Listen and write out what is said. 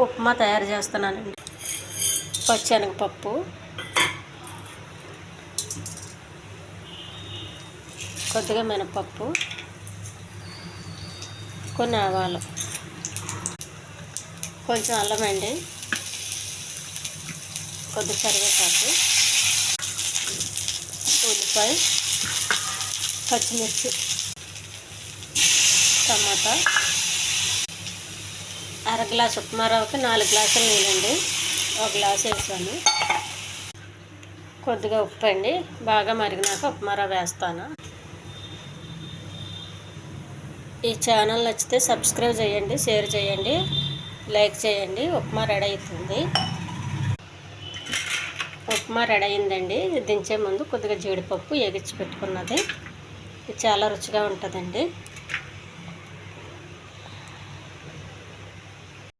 ఉప్మా తయారు చేస్తున్నానండి. పచ్చెనగపప్పు, కొద్దిగా మినపప్పు, కొన్ని ఆవాలు, కొంచెం అల్లం అండి, కొద్ది కరివేపాకు, ఉల్లిపాయ, పచ్చిమిర్చి, టమాటా, అర గ్లాసు ఉప్మా రవ్వకి 4 గ్లాసులు నీళ్ళండి. 1 గ్లాసు వేసాను. కొద్దిగా ఉప్పు అండి. బాగా మరిగినాక ఉప్మా రవ్వ వేస్తాను. ఈ ఛానల్ నచ్చితే సబ్స్క్రైబ్ చేయండి, షేర్ చేయండి, లైక్ చేయండి. ఉప్మా రెడీ అవుతుంది. ఉప్మా రెడీ అయిందండి. దించే ముందు కొద్దిగా జీడిపప్పు ఎగించి పెట్టుకున్నది. ఇది చాలా రుచిగా ఉంటుందండి.